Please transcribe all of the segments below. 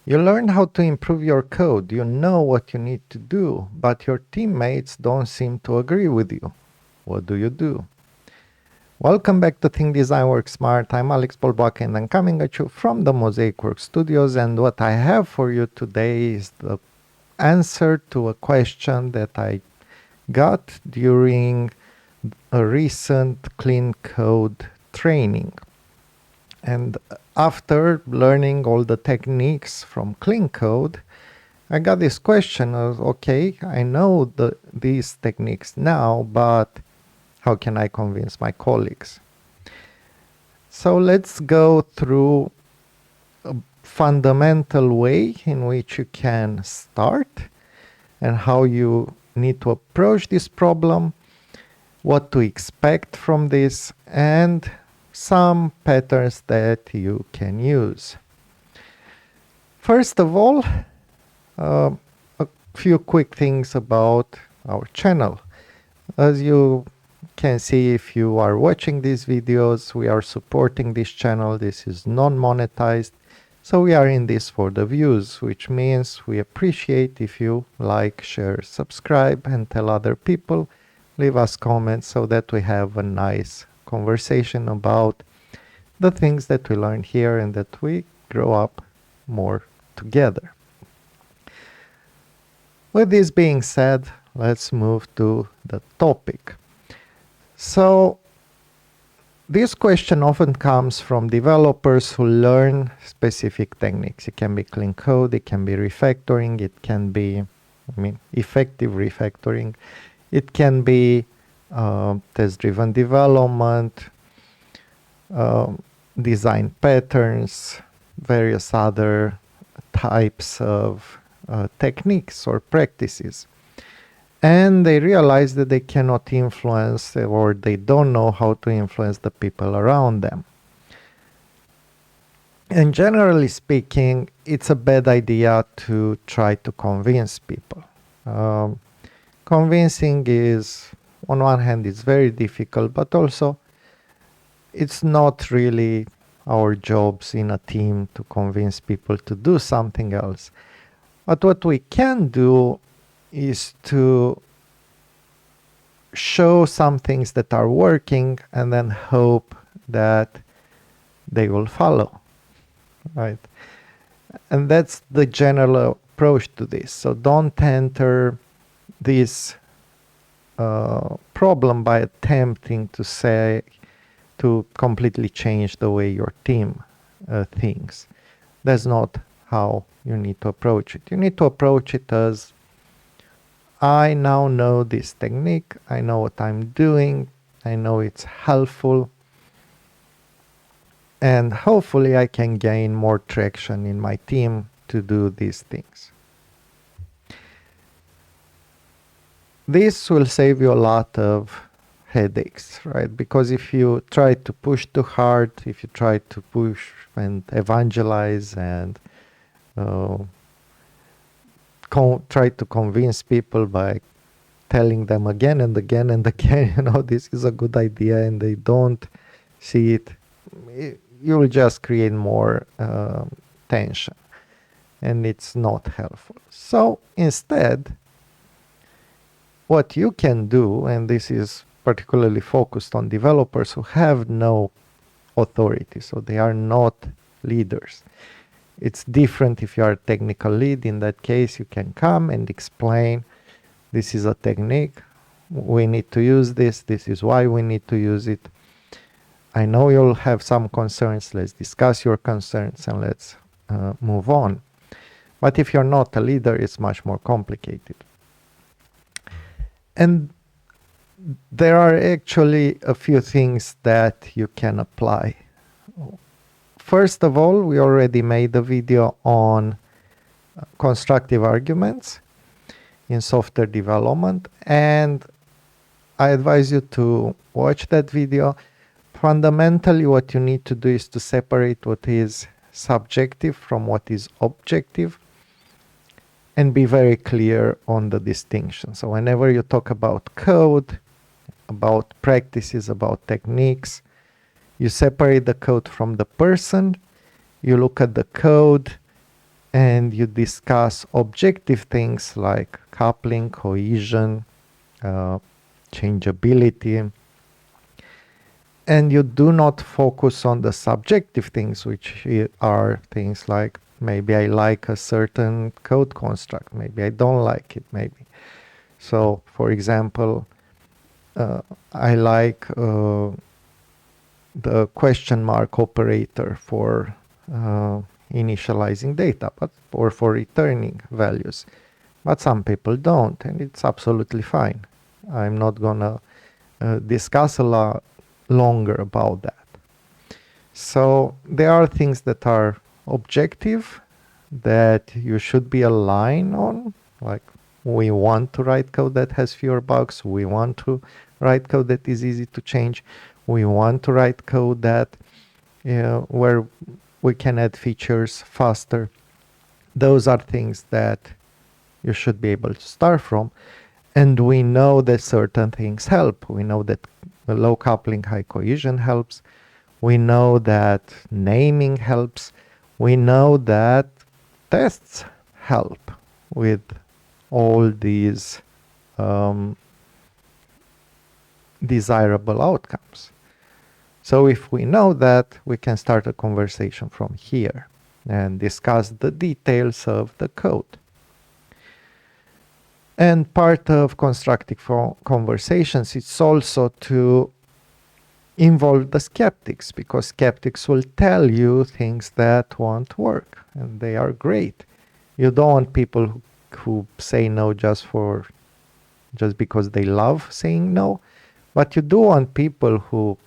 You learn how to improve your code, you know what you need to do, but your teammates don't seem to agree with you. What do you do? Welcome back to Think Design Work Smart. I'm Alex Bolboaca and I'm coming at you from the Mozaic Works studios, and what I have for you today is the answer to a question that I got during a recent clean code training. And after learning all the techniques from clean code, I got this question of, okay, I know these techniques now, but how can I convince my colleagues? So let's go through a fundamental way in which you can start and how you need to approach this problem, what to expect from this, and some patterns that you can use. First of all, a few quick things about our channel. As you can see, if you are watching these videos, we are supporting this channel. This is non-monetized, so we are in this for the views, which means we appreciate if you like, share, subscribe, and tell other people. Leave us comments so that we have a nice conversation about the things that we learn here and that we grow up more together. With this being said, let's move to the topic. So this question often comes from developers who learn specific techniques. It can be clean code, it can be refactoring, it can be, effective refactoring, it can be test-driven development, design patterns, various other types of techniques or practices. And they realize that they cannot influence, or they don't know how to influence the people around them. And generally speaking, it's a bad idea to try to convince people. Convincing is, on one hand, it's very difficult, but also it's not really our jobs in a team to convince people to do something else. But what we can do is to show some things that are working and then hope that they will follow, right? And that's the general approach to this. So don't enter this problem by attempting to completely change the way your team thinks. That's not how you need to approach it. You need to approach it as, I now know this technique, I know what I'm doing, I know it's helpful, and hopefully I can gain more traction in my team to do these things. This will save you a lot of headaches, right? Because if you try to push too hard, if you try to push and evangelize and try to convince people by telling them again and again and again, this is a good idea, and they don't see it, you will just create more tension, and it's not helpful. So instead, what you can do, and this is particularly focused on developers who have no authority, so they are not leaders. It's different if you are a technical lead. In that case, you can come and explain, this is a technique, we need to use this is why we need to use it. I know you'll have some concerns, let's discuss your concerns and let's move on. But if you're not a leader, it's much more complicated. And there are actually a few things that you can apply. First of all, we already made a video on constructive arguments in software development, and I advise you to watch that video. Fundamentally, what you need to do is to separate what is subjective from what is objective and be very clear on the distinction. So whenever you talk about code, about practices, about techniques, you separate the code from the person, you look at the code, and you discuss objective things like coupling, cohesion, changeability, and you do not focus on the subjective things, which are things like maybe I like a certain code construct, maybe I don't like it, maybe. So, for example, I like the question mark operator for initializing data, or for returning values. But some people don't, and it's absolutely fine. I'm not gonna discuss a lot longer about that. So there are things that are objective that you should be aligned on, like we want to write code that has fewer bugs, we want to write code that is easy to change, we want to write code that where we can add features faster. Those are things that you should be able to start from. And we know that certain things help. We know that low coupling, high cohesion helps. We know that naming helps. We know that tests help with all these desirable outcomes. So if we know that, we can start a conversation from here and discuss the details of the code. And part of constructive conversations is also to involve the skeptics, because skeptics will tell you things that won't work, and they are great. You don't want people who say no just because they love saying no, but you do want people who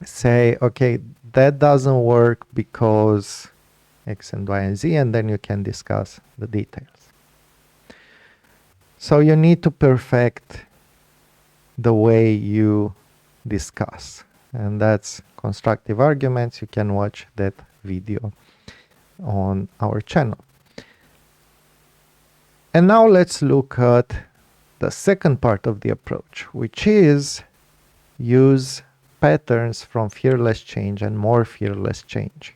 say, okay, that doesn't work because X and Y and Z, and then you can discuss the details. So you need to perfect the way you discuss, and that's constructive arguments. You can watch that video on our channel. And now let's look at the second part of the approach, which is use patterns from Fearless Change and More Fearless Change.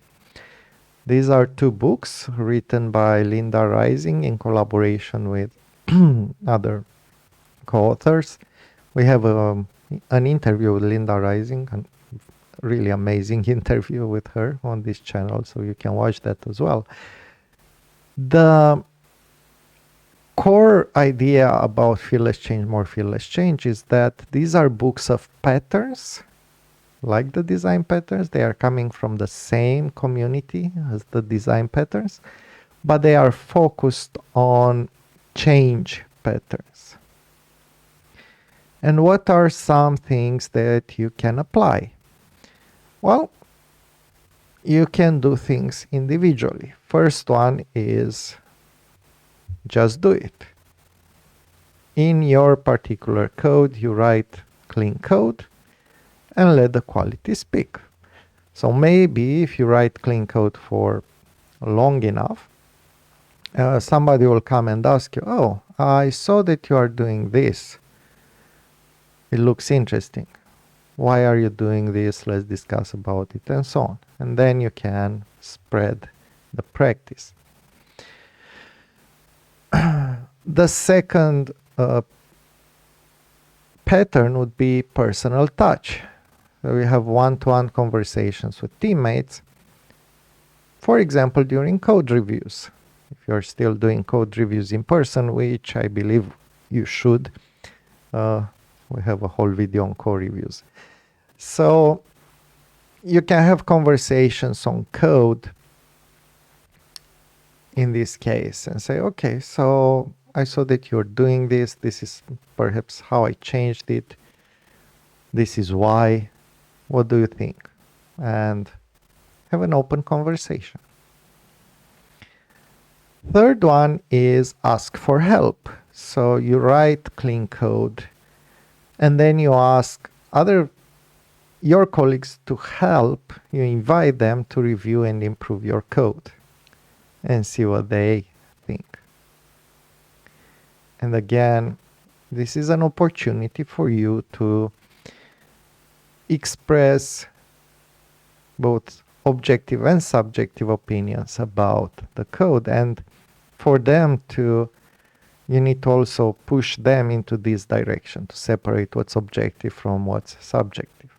These are two books written by Linda Rising in collaboration with other co-authors. We have an interview with Linda Rising, a really amazing interview with her on this channel, so you can watch that as well. The core idea about Fearless Change, More Fearless Change is that these are books of patterns, like the design patterns. They are coming from the same community as the design patterns, but they are focused on change patterns. And what are some things that you can apply? Well, you can do things individually. First one is just do it. In your particular code, you write clean code and let the quality speak. So maybe if you write clean code for long enough, somebody will come and ask you, oh, I saw that you are doing this. It looks interesting. Why are you doing this? Let's discuss about it, and so on. And then you can spread the practice. The second pattern would be personal touch. So we have one-to-one conversations with teammates, for example, during code reviews. If you're still doing code reviews in person, which I believe you should, we have a whole video on code reviews. So you can have conversations on code in this case and say, okay, so I saw that you're doing this. This is perhaps how I changed it. This is why. What do you think? And have an open conversation. Third one is ask for help. So you write clean code and then you ask your colleagues to help. You invite them to review and improve your code and see what they think. And again, this is an opportunity for you to express both objective and subjective opinions about the code, and for them to, you need to also push them into this direction to separate what's objective from what's subjective.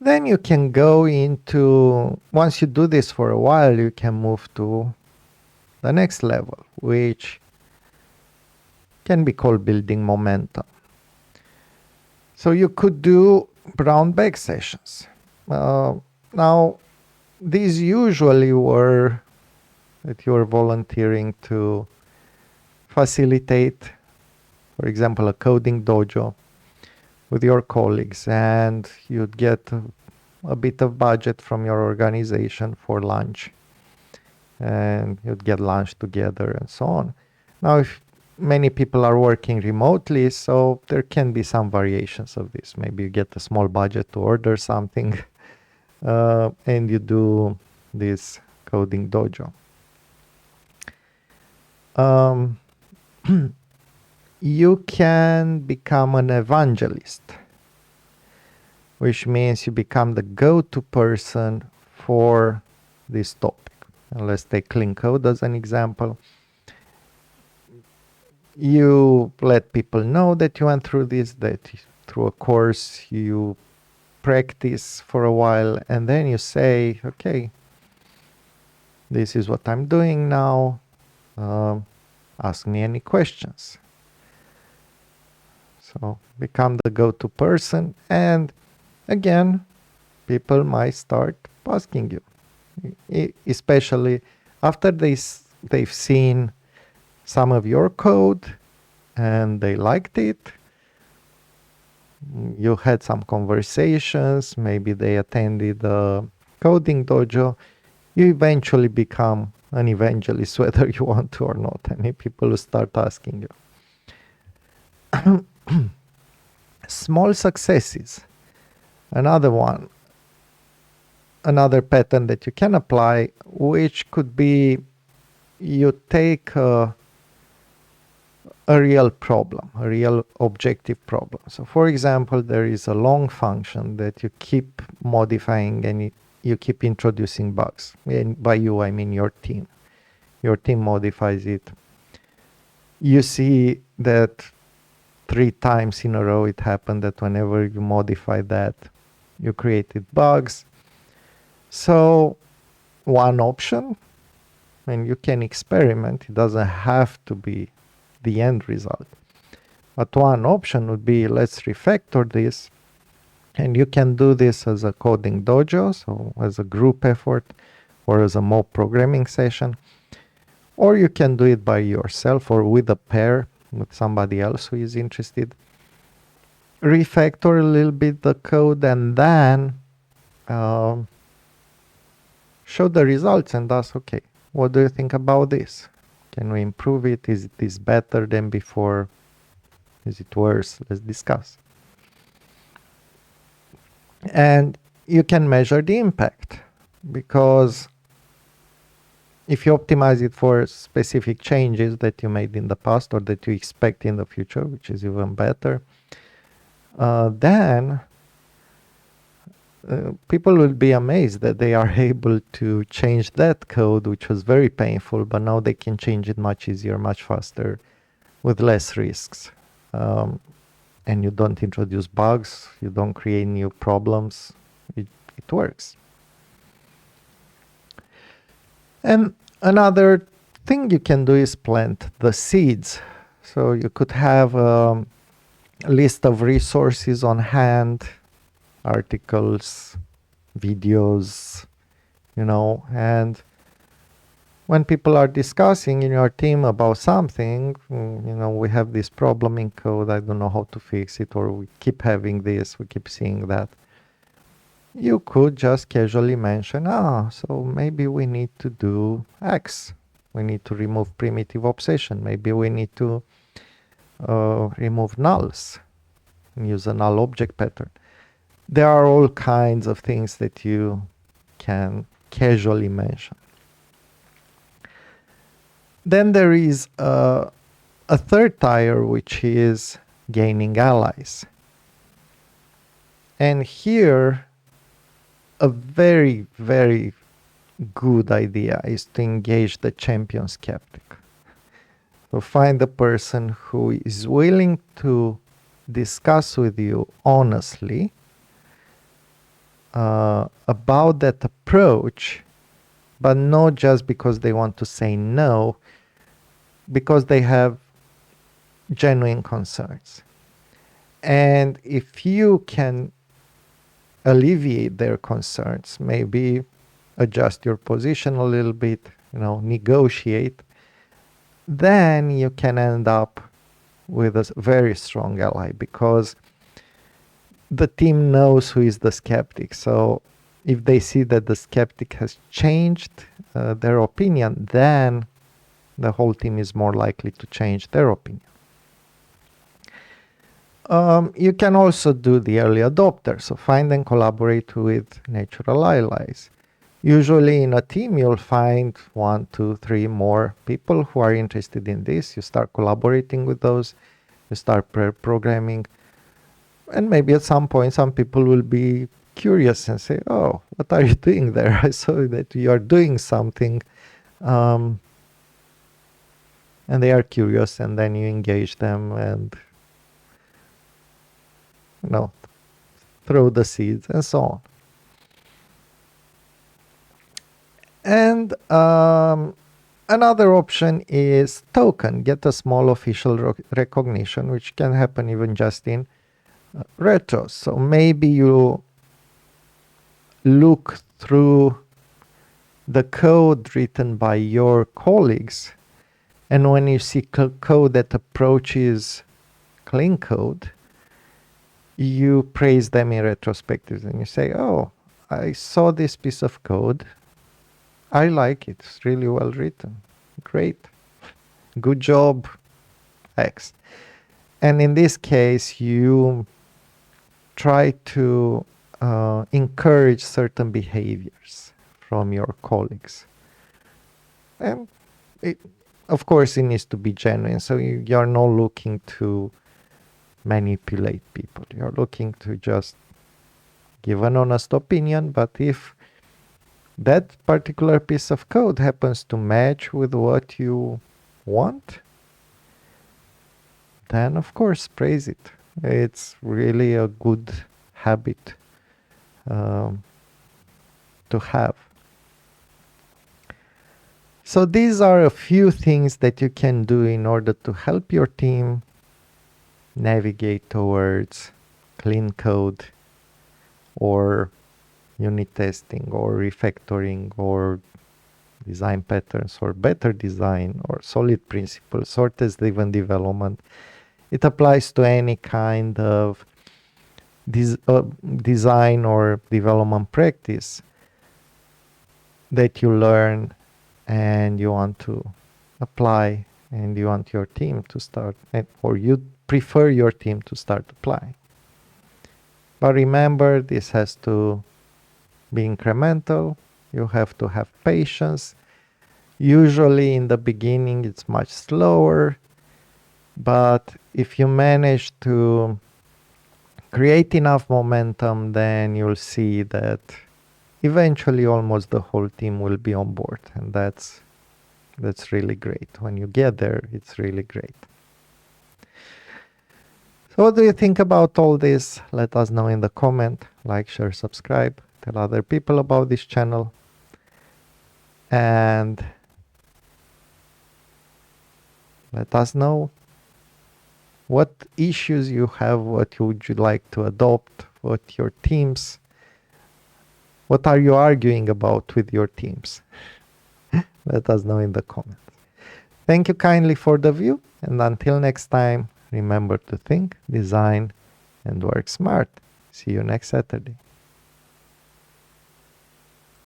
Then you can go into, once you do this for a while, you can move to the next level, which can be called building momentum. So you could do brown bag sessions. Now, these usually were that you were volunteering to facilitate, for example, a coding dojo with your colleagues, and you'd get a bit of budget from your organization for lunch, and you'd get lunch together and so on. Now, if many people are working remotely, so there can be some variations of this. Maybe you get a small budget to order something and you do this coding dojo. You can become an evangelist, which means you become the go-to person for this topic. And let's take clean code as an example. You let people know that you went through this, that through a course you practice for a while, and then you say, okay, this is what I'm doing now. Ask me any questions. So become the go-to person, and again, people might start asking you, especially after they've seen some of your code and they liked it. You had some conversations, maybe they attended the coding dojo. You eventually become an evangelist, whether you want to or not, and people will start asking you. Small successes. Another one, another pattern that you can apply, which could be you take a real problem, a real objective problem. So for example, there is a long function that you keep modifying and you keep introducing bugs. And by you, I mean your team. Your team modifies it. You see that 3 times in a row it happened that whenever you modify that, you created bugs. So one option, and you can experiment, it doesn't have to be the end result. But one option would be, let's refactor this, and you can do this as a coding dojo, so as a group effort or as a mob programming session, or you can do it by yourself or with a pair, with somebody else who is interested. Refactor a little bit the code and then show the results and ask, okay, what do you think about this? Can we improve it? Is this better than before? Is it worse? Let's discuss. And you can measure the impact, because if you optimize it for specific changes that you made in the past or that you expect in the future, which is even better, then people will be amazed that they are able to change that code, which was very painful, but now they can change it much easier, much faster, with less risks. And you don't introduce bugs, you don't create new problems, it works. And another thing you can do is plant the seeds. So you could have a list of resources on hand, articles, videos, and when people are discussing in your team about something, we have this problem in code, I don't know how to fix it, or we keep having this, we keep seeing that. You could just casually mention, so maybe we need to do X. We need to remove primitive obsession. Maybe we need to remove nulls and use a null object pattern. There are all kinds of things that you can casually mention. Then there is a third tier, which is gaining allies. And here, a very, very good idea is to engage the champion skeptic. So find the person who is willing to discuss with you honestly about that approach, but not just because they want to say no, because they have genuine concerns. And if you can alleviate their concerns, maybe adjust your position a little bit, negotiate, then you can end up with a very strong ally, because the team knows who is the skeptic. So if they see that the skeptic has changed their opinion, then the whole team is more likely to change their opinion. You can also do the early adopter, so find and collaborate with natural allies. Usually in a team, you'll find 1, 2, 3 more people who are interested in this. You start collaborating with those, you start programming, and maybe at some point, some people will be curious and say, oh, what are you doing there? I saw that you are doing something. And they are curious, and then you engage them and throw the seeds and so on. And another option is token. Get a small official recognition, which can happen even just in retros. So maybe you look through the code written by your colleagues, and when you see code that approaches clean code, you praise them in retrospective and you say, oh, I saw this piece of code. I like it. It's really well written. Great. Good job, X. And in this case, you try to encourage certain behaviors from your colleagues. And of course, it needs to be genuine. So you're not looking to manipulate people. You're looking to just give an honest opinion. But if that particular piece of code happens to match with what you want, then of course praise it. It's really a good habit to have. So these are a few things that you can do in order to help your team navigate towards clean code or unit testing or refactoring or design patterns or better design or solid principles or test-driven development. It applies to any kind of design or development practice that you learn and you want to apply, and you want your team to start, or you prefer your team to start applying. But remember, this has to be incremental. You have to have patience. Usually in the beginning it's much slower, but if you manage to create enough momentum, then you'll see that eventually almost the whole team will be on board, and that's really great. When you get there, it's really great. So what do you think about all this? Let us know in the comment. Like, share, subscribe, tell other people about this channel, and let us know what issues you have, what would you like to adopt, what are you arguing about with your teams? Let us know in the comments. Thank you kindly for the view, and until next time, remember to think, design, and work smart. See you next Saturday.